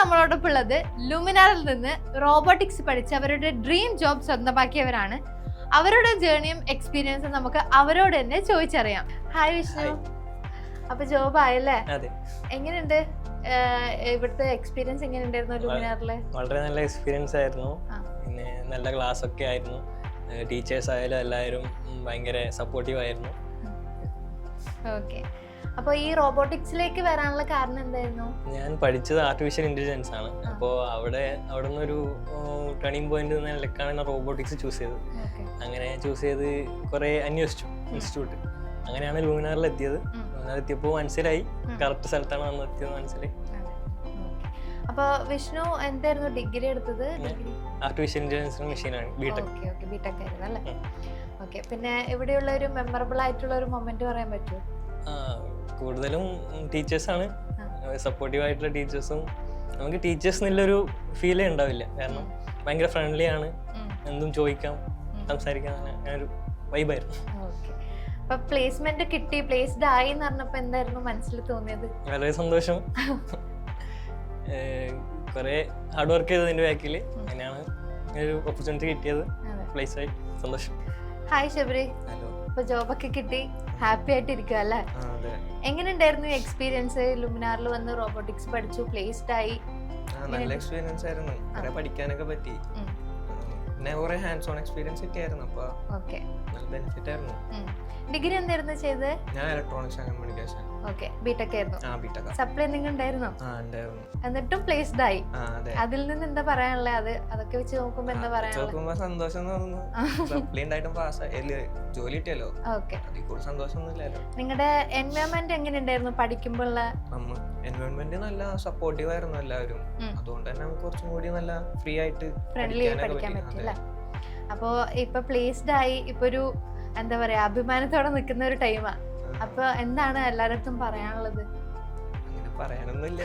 നമ്മളോടൊപ്പം ഉള്ളത് ലുമിനാറിൽ നിന്ന് റോബോട്ടിക്സ് പഠിച്ച് അവരുടെ ഡ്രീം ജോബ് സ്വന്തമാക്കിയവരാണ്. അവരുടെ ജേർണിയും എക്സ്പീരിയൻസും നമുക്ക് അവരോട് തന്നെ ചോദിച്ചറിയാം. ഹായ് വിഷ്ണു, അപ്പൊ ജോബ് ആയല്ലേ? എങ്ങനെയുണ്ട് ഇവിടുത്തെ എക്സ്പീരിയൻസ്? എങ്ങനെയുണ്ടായിരുന്നു ലുമിനാറിലെ? വളരെ നല്ല എക്സ്പീരിയൻസ് ആയിരുന്നു. പിന്നെ നല്ല ക്ലാസ് ഒക്കെ ആയിരുന്നു. ടീച്ചേഴ്സ് ആയാലും എല്ലാവരും ഭയങ്കര സപ്പോർട്ടീവ് ആയിരുന്നു. ഓക്കെ, അപ്പൊ ഈ റോബോട്ടിക്സിലേക്ക് വരാനുള്ള കാരണം എന്തായിരുന്നു? ഞാൻ പഠിച്ചത് ആർട്ടിഫിഷ്യൽ ഇന്റലിജൻസ് ആണ്. അപ്പോൾ അവിടെ നിന്നൊരു ടേണിംഗ് പോയിന്റ് നിലക്കാണ് റോബോട്ടിക്സ് ചൂസ് ചെയ്തത്. അങ്ങനെ ചൂസ് ചെയ്ത് കുറെ അന്വേഷിച്ചു ഇൻസ്റ്റിറ്റ്യൂട്ട്. അങ്ങനെയാണ് ലൂമിനാറിൽ എത്തിയത്. ലൂമിനാറിൽ എത്തിയപ്പോൾ മനസ്സിലായി കറക്റ്റ് സ്ഥലത്താണ് വന്ന് എത്തിയത് മനസ്സിലായി. അപ്പൊ വിഷ്ണു എന്തായിരുന്നു ഡിഗ്രി എടുത്തത്? ആർട്ടിഫിഷ്യൽ ഇന്റലിജൻസ് മെഷീനാണ്, ബിടെക്. ബിടെക് ആയിരുന്നു അല്ലേ? ഓക്കെ, പിന്നെ ഇവിടെയുള്ള ഒരു മെമ്മറബിൾ ആയിട്ടുള്ള ഒരു മൊമെന്റ് പറയാൻ പറ്റുമോ? കൂടുതലും ടീച്ചേഴ്സാണ്, സപ്പോർട്ടീവ് ആയിട്ടുള്ള ടീച്ചേഴ്സും. നമുക്ക് ടീച്ചേഴ്സ് എന്നുള്ളൊരു ഫീലേ ഉണ്ടാവില്ല, കാരണം ഭയങ്കര ഫ്രണ്ട്ലി ആണ്, എന്തും ചോദിക്കാം, സംസാരിക്കാം, അങ്ങനെ ഒരു വൈബായിരുന്നു. അപ്പൊ പ്ലേസ്മെന്റ് കിട്ടി, പ്ലേസ്ഡ് ആയി എന്ന് പറഞ്ഞപ്പോ എന്തായിരുന്നു മനസ്സിൽ തോന്നിയത്? വളരെ സന്തോഷം. കുറെ ഹാർഡ് വർക്ക് ചെയ്തതിന്റെ ബാക്കിൽ അങ്ങനെയാണ് ഒരു ഓപ്പർച്യൂണിറ്റി കിട്ടിയത്. പ്ലേസ് ആയി, സന്തോഷം. ഹായ് ശബരി, ഇപ്പൊ ജോബൊക്കെ കിട്ടി, ഹാപ്പി ആയിട്ട് ഇരിക്കുക അല്ലേ? എങ്ങനെയുണ്ടായിരുന്നു എക്സ്പീരിയൻസ്? ലുമിനാറിൽ വന്ന് റോബോട്ടിക്സ് പഠിച്ചു, പ്ലേസ്ഡ് ആയി. നല്ല എക്സ്പീരിയൻസ് ആയിരുന്നു, പഠിക്കാനൊക്കെ പറ്റി. പിന്നെ കുറെ ഹാൻഡ്സ് ഓൺ എക്സ്പീരിയൻസ് ഒക്കെ ആയിരുന്നു. അപ്പൊ നല്ല ബെനിഫിറ്റ് ആയിരുന്നു. ഡിഗ്രി എന്തായിരുന്നു ചെയ്തത്? ഞാൻ electronics and communication. Okay, BTech ആയിരുന്നു. സപ്ലൈ എന്തെങ്കിലും ഉണ്ടായിരുന്നോ? എന്നിട്ടും പ്ലേസ്ഡ് ആയി. അതിൽ നിന്ന് എന്താ പറയാനുള്ളത്? അതൊക്കെ വെച്ച് നോക്കുമ്പോ എന്താ പറയാനുള്ളത്? സന്തോഷം തോന്നുന്നു. സപ്ലൈ ഉണ്ടായിട്ടും ജോലി കിട്ടിയല്ലോ. ഓക്കെ, സന്തോഷമൊന്നുമില്ലല്ലോ. നിങ്ങളുടെ എൻവയോൺമെന്റ് എങ്ങനെ ഉണ്ടായിരുന്നു പഠിക്കുമ്പോൾ? എൻവയോൺമെന്റ് നല്ല സപ്പോർട്ടീവ് ആയിരുന്നു എല്ലാവരും. അതുകൊണ്ട് തന്നെ നമുക്ക് കുറച്ചും കൂടി നല്ല ഫ്രീ ആയിട്ട് ഫ്രണ്ട്ലി പഠിക്കാൻ പറ്റില്ല. അപ്പൊ ഇപ്പൊ പ്ലേസ്ഡ് ആയി, ഇപ്പൊ ഒരു എന്താ പറയാ അഭിമാനത്തോടെ നിൽക്കുന്ന ഒരു ടൈമാ. അപ്പൊ എന്താണ് എല്ലാരടുത്തും പറയാനുള്ളത്? അങ്ങനെ പറയാനൊന്നുമില്ല,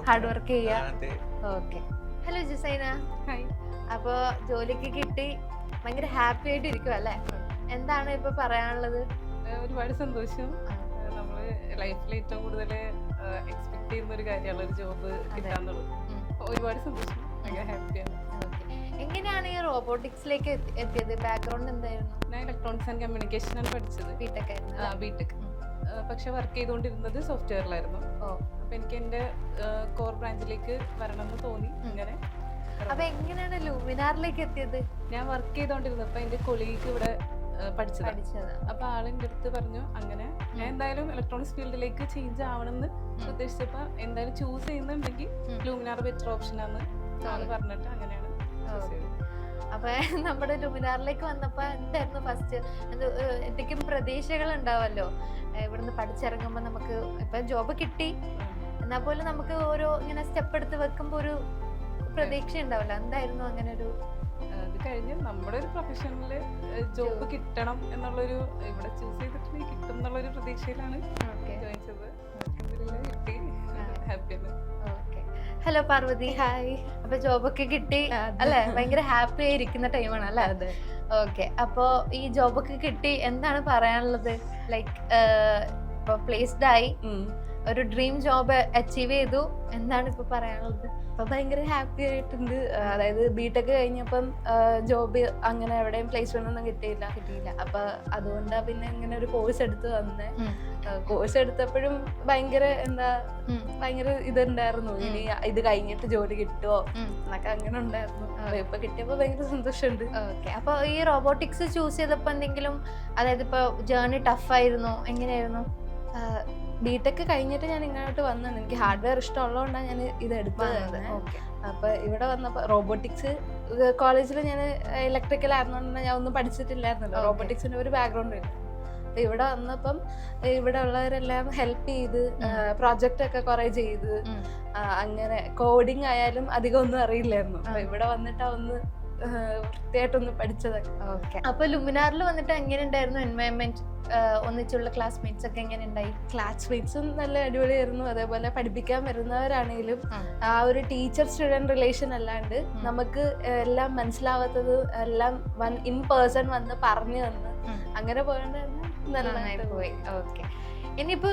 ഹാർഡ് വർക്ക് ചെയ്യാ. Okay, hello Jusaina. അപ്പൊ ജോലിക്ക് കിട്ടി, ഭയങ്കര ഹാപ്പി ആയിട്ട് ഇരിക്കും അല്ലേ? എന്താണ് ഇപ്പൊ പറയാനുള്ളത്? ഒരുപാട് സന്തോഷം. നമ്മള് ലൈഫിൽ ഏറ്റവും കൂടുതൽ എക്സ്പെക്ട് ചെയ്യുന്ന ഒരു കാര്യമാണ് ഒരു ജോബ് കിട്ടാന്നുള്ളത്. ഒരുപാട് സന്തോഷം, ഭയങ്കര ഹാപ്പിയാണ്. എങ്ങനെയാണ് ഈ റോബോട്ടിക്സിലേക്ക് എത്തിയത്? ബാക്ക്ഗ്രൗണ്ട് എന്തായിരുന്നു? ഞാൻ ഇലക്ട്രോണിക്സ് ആൻഡ് കമ്മ്യൂണിക്കേഷൻ ആണ് പഠിച്ചത്. ബിടെക് ആയിരുന്നു. ബിടെക്. പക്ഷെ വർക്ക് ചെയ്തുകൊണ്ടിരുന്നത് സോഫ്റ്റ്വെയറിലായിരുന്നു. അപ്പൊ എനിക്ക് എന്റെ കോർ ബ്രാഞ്ചിലേക്ക് വരണം എന്ന് തോന്നി. അങ്ങനെ അപ്പൊ എങ്ങനെയാണ് ലൂമിനാറിലേക്ക് എത്തിയത്? ഞാൻ വർക്ക് ചെയ്തോണ്ടിരുന്നപ്പോ എന്റെ കൊളീഗ് ഇവിടെ പഠിച്ചത്. അപ്പൊ ആളിന്റെ അടുത്ത് പറഞ്ഞു, അങ്ങനെ ഞാൻ എന്തായാലും ഇലക്ട്രോണിക്സ് ഫീൽഡിലേക്ക് ചേഞ്ച് ആവണമെന്ന് ഉദ്ദേശിച്ചപ്പോ എന്തായാലും ചൂസ് ചെയ്യുന്നുണ്ടെങ്കിൽ ലൂമിനാർ ബെറ്റർ ഓപ്ഷൻ ആണെന്ന് പറഞ്ഞിട്ട് അങ്ങനെയാണ്. അപ്പൊ നമ്മുടെ ലുമിനാറിലേക്ക് വന്നപ്പോ എന്തായിരുന്നു ഫസ്റ്റ്? എന്തൊക്കെയും പ്രതീക്ഷകൾ ഉണ്ടാവല്ലോ ഇവിടുന്ന് പഠിച്ചിറങ്ങുമ്പോ? നമുക്ക് ഇപ്പൊ ജോബ് കിട്ടി എന്നാൽ പോലും നമുക്ക് ഓരോ ഇങ്ങനെ സ്റ്റെപ്പ് എടുത്ത് വെക്കുമ്പോ ഒരു പ്രതീക്ഷ ഉണ്ടാവല്ലോ, എന്തായിരുന്നു അങ്ങനെ ഒരു? അത് കഴിഞ്ഞ് നമ്മുടെ ഒരു പ്രൊഫഷനില് ജോബ് കിട്ടണം എന്നുള്ളൊരു, ഇവിടെ ചൂസ് ചെയ്തിട്ടുണ്ടെങ്കിൽ കിട്ടും എന്നുള്ളൊരു പ്രതീക്ഷയിലാണ് ജോയിൻ ചെയ്തത്. കിട്ടി, ഹാപ്പിയാണ്. Hello Parvathi, hi. അപ്പൊ ജോബൊക്കെ കിട്ടി അല്ലെ? ഭയങ്കര ഹാപ്പി ആയി ഇരിക്കുന്ന ടൈമാണ് അല്ലേ? അതെ. ഓക്കെ, അപ്പൊ ഈ ജോബൊക്കെ കിട്ടി, എന്താണ് പറയാനുള്ളത്? ലൈക്ക് ഇപ്പൊ പ്ലേസ്ഡ് ആയി, ഒരു ഡ്രീം ജോബ് അച്ചീവ് ചെയ്തു, എന്താണ് ഇപ്പൊ പറയാനുള്ളത്? അപ്പൊ ഭയങ്കര ഹാപ്പി ആയിട്ടുണ്ട്. അതായത് ബിടെക് കഴിഞ്ഞപ്പം ജോബ് അങ്ങനെ എവിടെയും പ്ലേസ്മെന്റ് ഒന്നും കിട്ടിയില്ല. അപ്പൊ അതുകൊണ്ടാ പിന്നെ ഇങ്ങനെ ഒരു കോഴ്സ് എടുത്ത് വന്നേ. കോഴ്സ് എടുത്തപ്പോഴും ഭയങ്കര ഇതുണ്ടായിരുന്നു, ഇനി ഇത് കഴിഞ്ഞിട്ട് ജോലി കിട്ടുമോ എന്നൊക്കെ അങ്ങനെ ഉണ്ടായിരുന്നു. ഇപ്പൊ കിട്ടിയപ്പോ ഭയങ്കര സന്തോഷമുണ്ട്. ഓക്കെ, അപ്പൊ ഈ റോബോട്ടിക്സ് ചൂസ് ചെയ്തപ്പോ എന്തെങ്കിലും, അതായത് ഇപ്പൊ ജേർണി ടഫ് ആയിരുന്നു, എങ്ങനെയായിരുന്നു? ബിടെക് കഴിഞ്ഞിട്ട് ഞാൻ ഇങ്ങോട്ട് വന്നാണ്. എനിക്ക് ഹാർഡ്വെയർ ഇഷ്ടമുള്ളതുകൊണ്ടാണ് ഞാൻ ഇത് എടുത്തത്. അപ്പൊ ഇവിടെ വന്നപ്പോ റോബോട്ടിക്സ് കോളേജിൽ ഞാൻ ഇലക്ട്രിക്കൽ ആയിരുന്നോണ്ട് ഞാൻ ഒന്നും പഠിച്ചിട്ടില്ലായിരുന്നല്ലോ, റോബോട്ടിക്സിന്റെ ഒരു ബാക്ക്ഗ്രൗണ്ട് ഇല്ല. അപ്പൊ ഇവിടെ വന്നപ്പം ഇവിടെ ഉള്ളവരെല്ലാം ഹെൽപ്പ് ചെയ്ത് പ്രോജക്റ്റ് ഒക്കെ കുറെ ചെയ്ത്, അങ്ങനെ കോഡിങ് ആയാലും അധികം ഒന്നും അറിയില്ലായിരുന്നു. അപ്പൊ ഇവിടെ വന്നിട്ടാ ഒന്ന് വൃത്തിയായിട്ടൊന്ന് പഠിച്ചതൊക്കെ. ഓക്കെ, അപ്പൊ ലുമിനാറിൽ വന്നിട്ട് എങ്ങനെ ഉണ്ടായിരുന്നു എൻവയോൺമെന്റ്? ഒന്നിച്ചുള്ള ക്ലാസ്മേറ്റ്സ് ഒക്കെ എങ്ങനെ ഉണ്ടായി? ക്ലാസ്മേറ്റ്സും നല്ല അടിപൊളിയായിരുന്നു. അതേപോലെ പഠിപ്പിക്കാൻ വരുന്നവരാണെങ്കിലും ആ ഒരു ടീച്ചർ സ്റ്റുഡന്റ് റിലേഷൻ അല്ലാണ്ട് നമുക്ക് എല്ലാം മനസ്സിലാവാത്തത് എല്ലാം ഇൻ പേഴ്സൺ വന്ന് പറഞ്ഞു തന്ന് അങ്ങനെ പോയോണ്ടായിരുന്നു. നന്നായിട്ട് പോയി. ഓക്കെ, ഇനിയിപ്പോ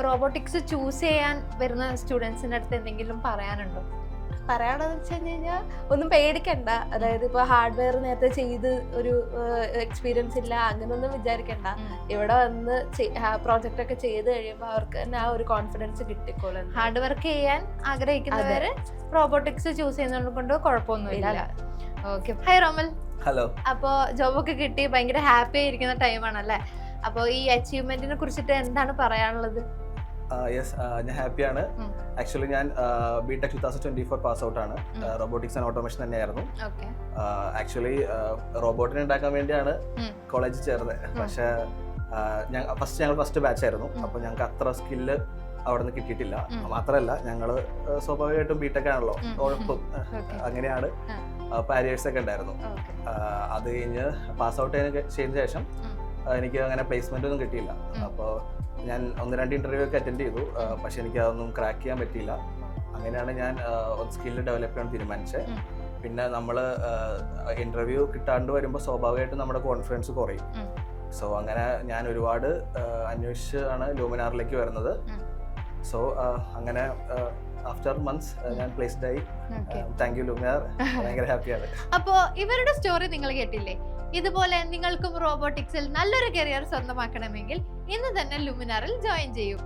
റോബോട്ടിക്സ് ചൂസ് ചെയ്യാൻ വരുന്ന സ്റ്റുഡൻസിന്റെ അടുത്ത് എന്തെങ്കിലും പറയാനുണ്ടോ? പറയാനുള്ളത് വെച്ച് കഴിഞ്ഞാൽ ഒന്നും പേടിക്കണ്ട. അതായത് ഇപ്പൊ ഹാർഡ്വെയർ നേരത്തെ ചെയ്ത് ഒരു എക്സ്പീരിയൻസ് ഇല്ല അങ്ങനൊന്നും വിചാരിക്കണ്ട. ഇവിടെ വന്ന് പ്രോജക്റ്റ് ഒക്കെ ചെയ്ത് കഴിയുമ്പോൾ അവർക്ക് തന്നെ ആ ഒരു കോൺഫിഡൻസ് കിട്ടിക്കോളും. ഹാർഡ് വർക്ക് ചെയ്യാൻ ആഗ്രഹിക്കുന്നവര് റോബോട്ടിക്സ് ചൂസ് ചെയ്യുന്നത് കൊണ്ട് കുഴപ്പമൊന്നുമില്ല. ഓക്കെ. Hi Rommel. ഹലോ. അപ്പോ ജോബൊക്കെ കിട്ടി ഭയങ്കര ഹാപ്പി ആയിരിക്കുന്ന ടൈമാണല്ലേ? അപ്പോൾ ഈ അച്ചീവ്മെന്റിനെ കുറിച്ചിട്ട് എന്താണ് പറയാനുള്ളത്? യെസ്, ഞാൻ ഹാപ്പിയാണ്. ആക്ച്വലി ഞാൻ ബിടെക് 2024 പാസ് ഔട്ട് ആണ്. റോബോട്ടിക്സ് ആൻഡ് ഓട്ടോമേഷൻ തന്നെയായിരുന്നു. ആക്ച്വലി റോബോട്ടിനെ ഉണ്ടാക്കാൻ വേണ്ടിയാണ് കോളേജിൽ ചേർന്നത്. പക്ഷേ ഞങ്ങൾ ഫസ്റ്റ് ബാച്ച് ആയിരുന്നു. അപ്പോൾ ഞങ്ങൾക്ക് അത്ര സ്കില്ല് അവിടെ നിന്ന് കിട്ടിയിട്ടില്ല. മാത്രമല്ല ഞങ്ങൾ സ്വാഭാവികമായിട്ടും ബിടെക് ആണല്ലോ, ഉഴപ്പും അങ്ങനെയാണ് പാരിയേഴ്സ് ഒക്കെ ഉണ്ടായിരുന്നു. അത് കഴിഞ്ഞ് പാസ് ഔട്ട് ചെയ്തതിന് ശേഷം എനിക്ക് അങ്ങനെ പ്ലേസ്മെന്റ് ഒന്നും കിട്ടിയില്ല. അപ്പോൾ ഞാൻ 1-2 ഇന്റർവ്യൂ ഒക്കെ അറ്റൻഡ് ചെയ്തു. പക്ഷെ എനിക്ക് അതൊന്നും ക്രാക്ക് ചെയ്യാൻ പറ്റിയില്ല. അങ്ങനെയാണ് ഞാൻ സ്കില്ല് ഡെവലപ്പ് ചെയ്യാൻ തീരുമാനിച്ചത്. പിന്നെ നമ്മൾ ഇന്റർവ്യൂ കിട്ടാണ്ട് വരുമ്പോൾ സ്വാഭാവികമായിട്ടും നമ്മുടെ കോൺഫിഡൻസ് കുറയും. സോ അങ്ങനെ ഞാൻ ഒരുപാട് അന്വേഷിച്ചാണ് ലൂമിനാറിലേക്ക് വരുന്നത്. സോ അങ്ങനെ ആഫ്റ്റർ മന്ത്സ് ഞാൻ പ്ലേസ്ഡ് ആയി. താങ്ക് യു ലൂമിനാർ, ഭയങ്കര ഹാപ്പിയാണ്. അപ്പോൾ ഇവരുടെ സ്റ്റോറി നിങ്ങൾ കേട്ടില്ലേ? ഇതുപോലെ നിങ്ങൾക്കും റോബോട്ടിക്സിൽ നല്ലൊരു കരിയർ സ്വന്തമാക്കണമെങ്കിൽ ഇന്ന് തന്നെ ലൂമിനാറിൽ ജോയിൻ ചെയ്യൂ.